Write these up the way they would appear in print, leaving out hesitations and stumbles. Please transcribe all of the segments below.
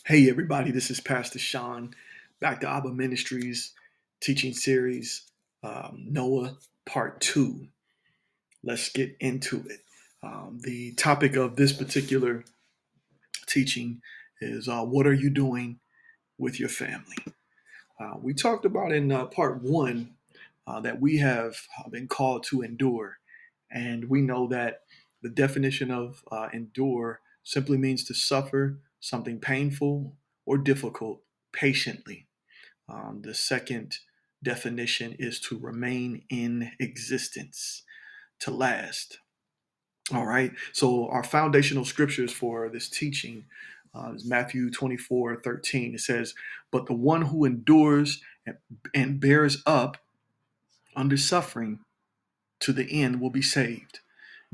Hey, everybody, this is Pastor Sean, back to Abba Ministries teaching series, Noah Part 2. Let's get into it. The topic of this particular teaching is what are you doing with your family? We talked about in Part 1 that we have been called to endure, and we know that the definition of endure simply means to suffer something painful or difficult patiently. The second definition is to remain in existence, to last. All right. So our foundational scriptures for this teaching is Matthew 24:13. It says, "But the one who endures and bears up under suffering to the end will be saved."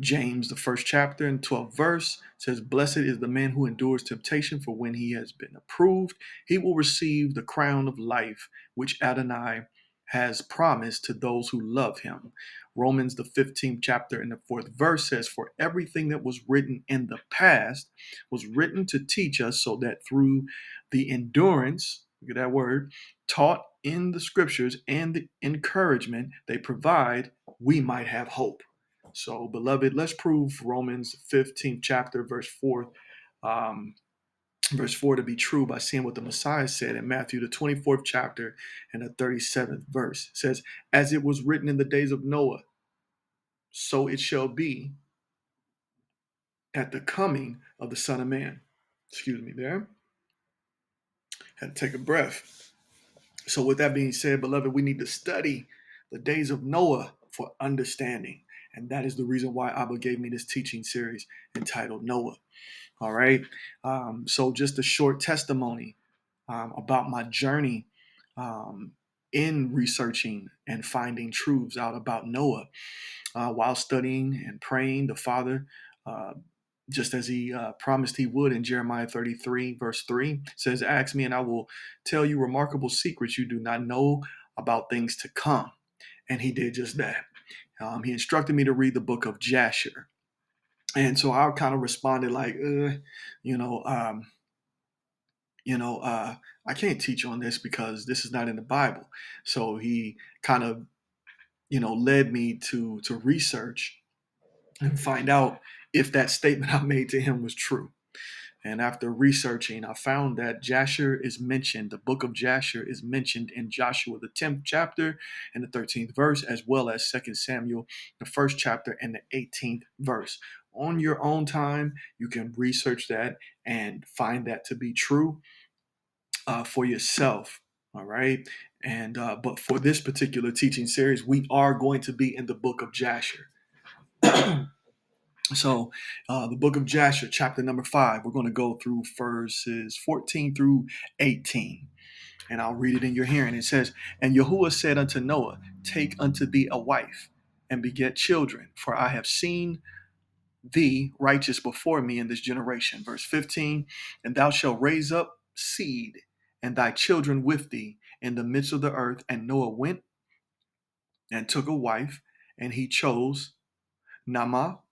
James, the first chapter and 12th verse says, "Blessed is the man who endures temptation, for when he has been approved, he will receive the crown of life, which Adonai has promised to those who love him." Romans, the 15th chapter and the 4th verse says, "For everything that was written in the past was written to teach us, so that through the endurance," look at that word, "taught in the scriptures and the encouragement they provide, we might have hope." So, beloved, let's prove Romans 15th chapter, um, verse 4 to be true by seeing what the Messiah said in Matthew, the 24th chapter and the 37th verse. It says, "As it was written in the days of Noah, so it shall be at the coming of the Son of Man." Excuse me there. Had to take a breath. So, with that being said, beloved, we need to study the days of Noah for understanding. And that is the reason why Abba gave me this teaching series entitled Noah. All right. So, just a short testimony about my journey um, in researching and finding truths out about Noah. While studying and praying, the Father, uh, just as he promised he would in Jeremiah 33, verse 3, says, "Ask me, and I will tell you remarkable secrets you do not know about things to come." And he did just that. He instructed me to read the book of Jasher. And so I kind of responded like, you know, um, you know, uh, I can't teach on this because this is not in the Bible. So he kind of, led me to research and find out if that statement I made to him was true. And after researching, I found that Jasher is mentioned, the book of Jasher is mentioned in Joshua, the 10th chapter and the 13th verse, as well as 2 Samuel, the first chapter and the 18th verse. On your own time, you can research that and find that to be true for yourself. All right. And but for this particular teaching series, we are going to be in the book of Jasher. So, the book of Jasher, chapter number 5, we're going to go through verses 14 through 18, and I'll read it in your hearing. It says, "And Yahuwah said unto Noah, Take unto thee a wife, and beget children, for I have seen thee righteous before me in this generation." Verse 15, "And thou shalt raise up seed, and thy children with thee, in the midst of the earth. And Noah went and took a wife, and he chose Naamah,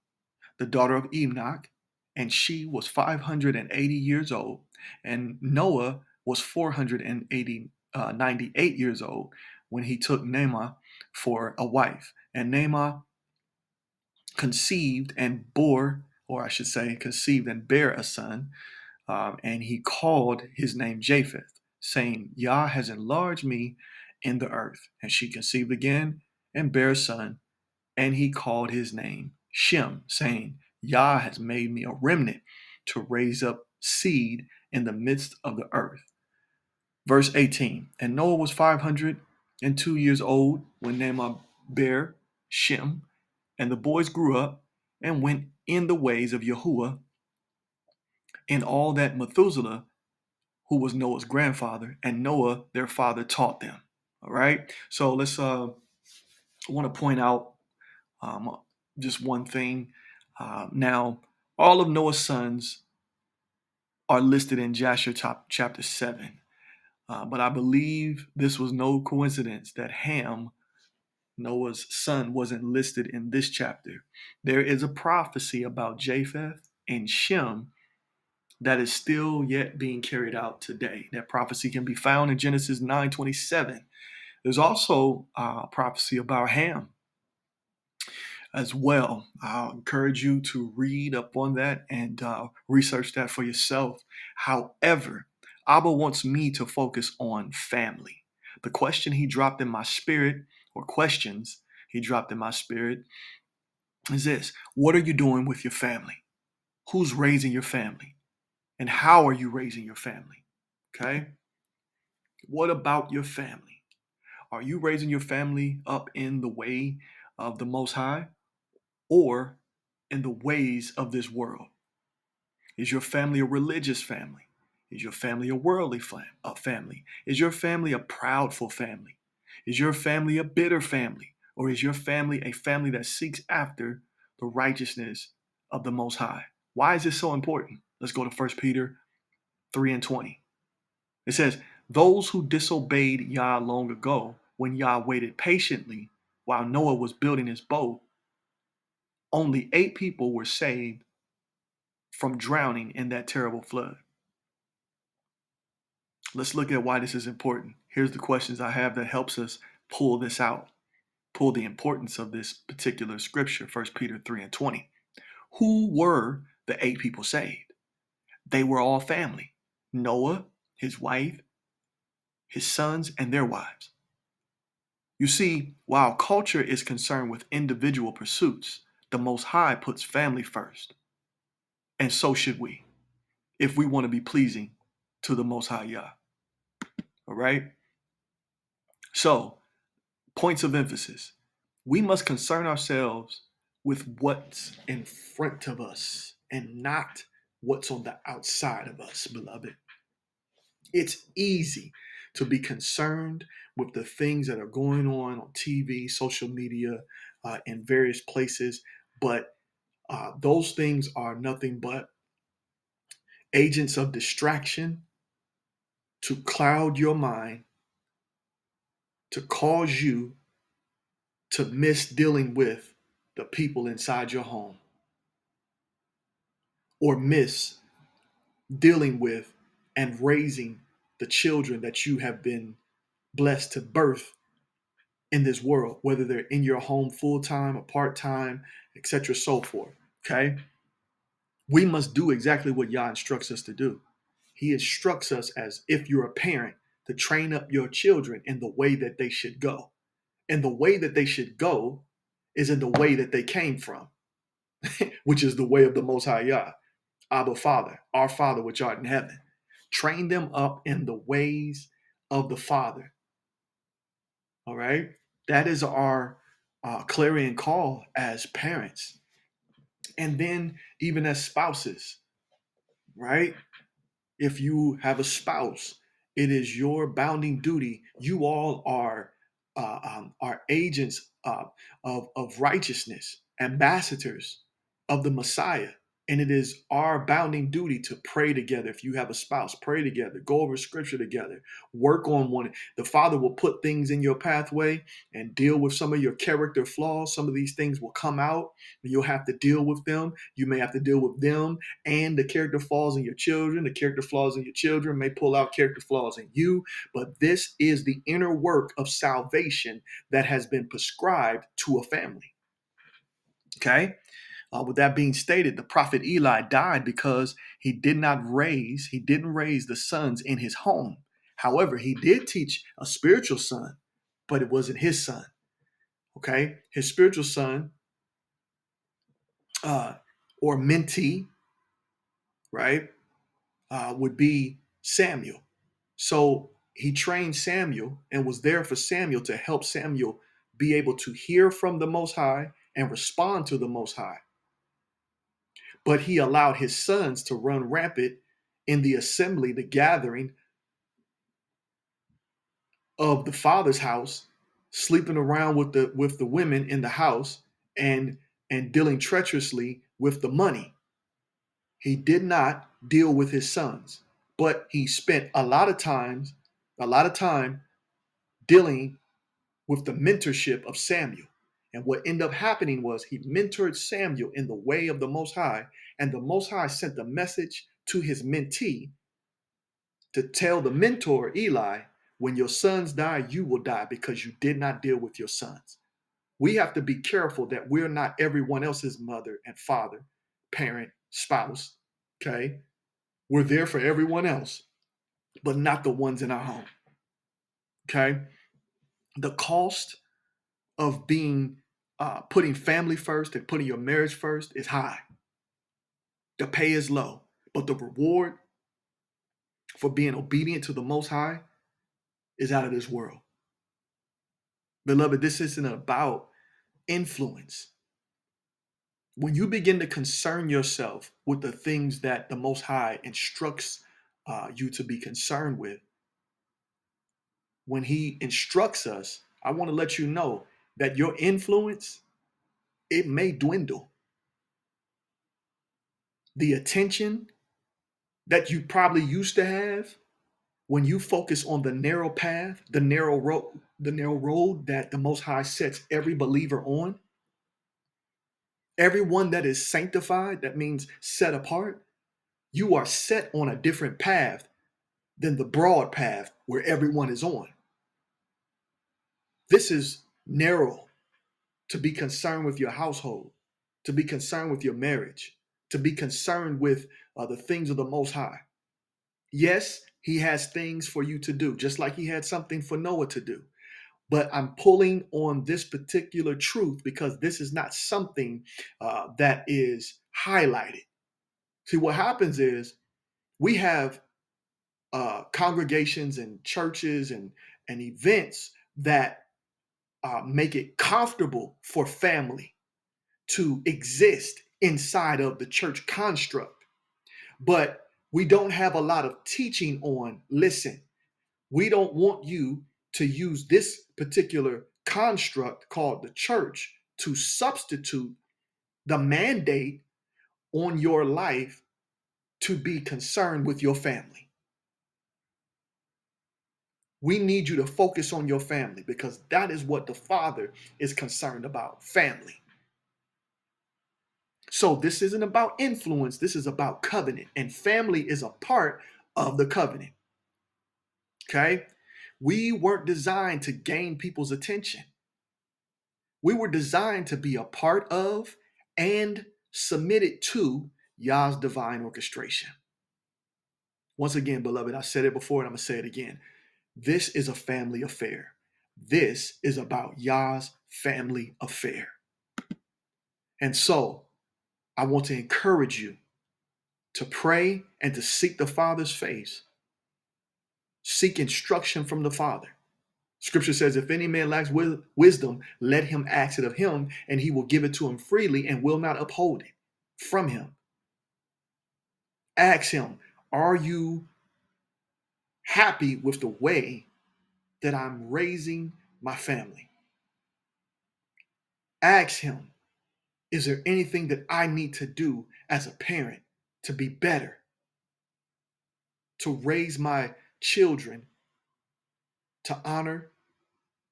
the daughter of Enoch, and she was 580 years old. And Noah was 98 years old when he took Naamah for a wife. And Naamah conceived and bore, or I should say, conceived and bare a son, and he called his name Japheth, saying, Yah has enlarged me in the earth. And she conceived again and bare a son, and he called his name Shem, saying, Yah has made me a remnant to raise up seed in the midst of the earth. Verse 18, "And Noah was 502 years old when Naamah bare Shem, and the boys grew up and went in the ways of Yahuwah in all that Methuselah, who was Noah's grandfather, and Noah, their father, taught them." All right. So let's I want to point out um, just one thing. Now, all of Noah's sons are listed in Jasher chapter 7. But I believe this was no coincidence that Ham, Noah's son, wasn't listed in this chapter. There is a prophecy about Japheth and Shem that is still yet being carried out today. That prophecy can be found in Genesis 9:27. There's also prophecy about Ham as well. I'll encourage you to read up on that and research that for yourself. However, Abba wants me to focus on family. The question he dropped in my spirit, or questions he dropped in my spirit, is this: what are you doing with your family? Who's raising your family? And how are you raising your family? Okay? What about your family? Are you raising your family up in the way of the Most High or in the ways of this world? Is your family a religious family? Is your family a worldly family? Is your family a proudful family? Is your family a bitter family? Or is your family a family that seeks after the righteousness of the Most High? Why is this so important? Let's go to 1 Peter 3:20. It says, those who disobeyed Yah long ago, when Yah waited patiently while Noah was building his boat, only 8 people were saved from drowning in that terrible flood. Let's look at why this is important. Here's the questions I have that helps us pull this out, pull the importance of this particular scripture, 1 Peter 3:20. Who were the 8 people saved? They were all family. Noah, his wife, his sons, and their wives. You see, while culture is concerned with individual pursuits, the Most High puts family first. And so should we, if we want to be pleasing to the Most High Yah. All right? So, points of emphasis. We must concern ourselves with what's in front of us and not what's on the outside of us, beloved. It's easy to be concerned with the things that are going on TV, social media, in various places, but those things are nothing but agents of distraction to cloud your mind, to cause you to miss dealing with the people inside your home, or miss dealing with and raising the children that you have been blessed to birth in this world, whether they're in your home full time or part time, etc., so forth. Okay, we must do exactly what Yah instructs us to do. He instructs us, as if you're a parent, to train up your children in the way that they should go. And the way that they should go is in the way that they came from, which is the way of the Most High Yah, Abba Father, our Father which art in heaven. Train them up in the ways of the Father. All right? That is our clarion call as parents. And then even as spouses, right? If you have a spouse, it is your bounding duty. You all are agents of righteousness, ambassadors of the Messiah. And it is our bounding duty to pray together. If you have a spouse, pray together, go over scripture together, work on one. The Father will put things in your pathway and deal with some of your character flaws. Some of these things will come out and you'll have to deal with them. You may have to deal with them and the character flaws in your children. The character flaws in your children may pull out character flaws in you, but this is the inner work of salvation that has been prescribed to a family. Okay? With that being stated, the prophet Eli died because he didn't raise the sons in his home. However, he did teach a spiritual son, but it wasn't his son. Okay? His spiritual son, or mentee, right, would be Samuel. So he trained Samuel and was there for Samuel to help Samuel be able to hear from the Most High and respond to the Most High. But he allowed his sons to run rampant in the assembly, the gathering of the father's house, sleeping around with the women in the house and dealing treacherously with the money. He did not deal with his sons, but he spent a lot of time dealing with the mentorship of Samuel. And what ended up happening was he mentored Samuel in the way of the Most High, and the Most High sent a message to his mentee to tell the mentor, Eli, when your sons die, you will die because you did not deal with your sons. We have to be careful that we're not everyone else's mother and father, parent, spouse. Okay. We're there for everyone else, but not the ones in our home. Okay. The cost of being putting family first and putting your marriage first is high. The pay is low, but the reward for being obedient to the Most High is out of this world. Beloved, this isn't about influence. When you begin to concern yourself with the things that the Most High instructs you to be concerned with, when He instructs us, I want to let you know that your influence, it may dwindle. The attention that you probably used to have when you focus on the narrow path, the narrow road that the Most High sets every believer on, everyone that is sanctified, that means set apart, you are set on a different path than the broad path where everyone is on. This is narrow to be concerned with your household, to be concerned with your marriage, to be concerned with the things of the Most High. Yes, He has things for you to do, just like He had something for Noah to do. But I'm pulling on this particular truth because this is not something that is highlighted. See, what happens is we have congregations and churches and events that make it comfortable for family to exist inside of the church construct. But we don't have a lot of teaching on, listen, we don't want you to use this particular construct called the church to substitute the mandate on your life to be concerned with your family. We need you to focus on your family because that is what the Father is concerned about, family. So this isn't about influence, this is about covenant, and family is a part of the covenant. Okay? We weren't designed to gain people's attention. We were designed to be a part of and submitted to Yah's divine orchestration. Once again, beloved, I said it before and I'm going to say it again. This is a family affair. This is about Yah's family affair. And so I want to encourage you to pray and to seek the Father's face. Seek instruction from the Father. Scripture says, if any man lacks wisdom, let him ask it of him, and he will give it to him freely and will not uphold it from him. Ask him, are you happy with the way that I'm raising my family? Ask him, is there anything that I need to do as a parent to be better, to raise my children to honor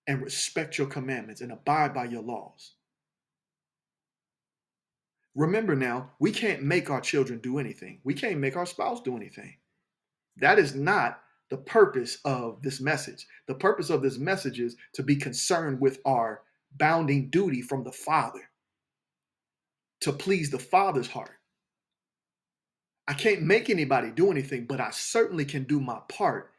and respect your commandments and abide by your laws? Remember now, we can't make our children do anything. We can't make our spouse do anything. That is not the purpose of this message. The purpose of this message is to be concerned with our bounding duty from the Father, to please the Father's heart. I can't make anybody do anything, but I certainly can do my part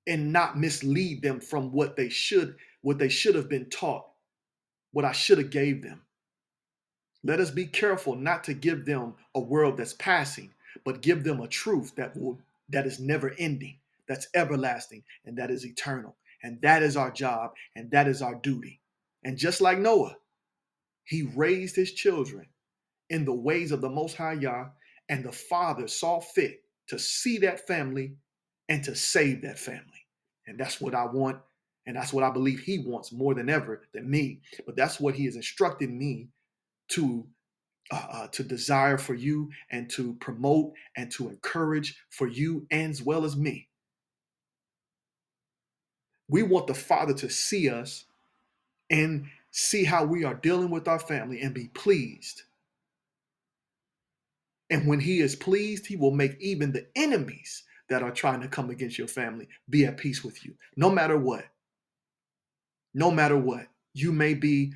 and not mislead them from what they should have been taught, what I should have gave them. Let us be careful not to give them a world that's passing, but give them a truth that is never ending, that's everlasting, and that is eternal. And that is our job, and that is our duty. And just like Noah, he raised his children in the ways of the Most High Yah, and the Father saw fit to see that family and to save that family. And that's what I want, and that's what I believe he wants more than ever than me. But that's what he has instructed me to desire for you and to promote and to encourage for you as well as me. We want the Father to see us and see how we are dealing with our family and be pleased. And when he is pleased, he will make even the enemies that are trying to come against your family be at peace with you, no matter what. No matter what. You may be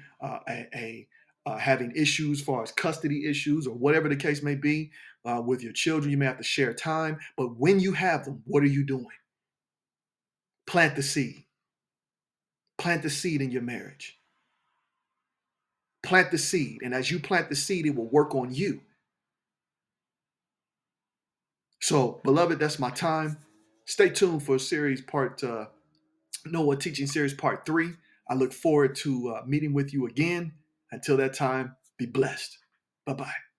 having issues as far as custody issues or whatever the case may be with your children. You may have to share time. But when you have them, what are you doing? Plant the seed. Plant the seed in your marriage. Plant the seed. And as you plant the seed, it will work on you. So, beloved, that's my time. Stay tuned for series Noah Teaching Series Part 3. I look forward to meeting with you again. Until that time, be blessed. Bye-bye.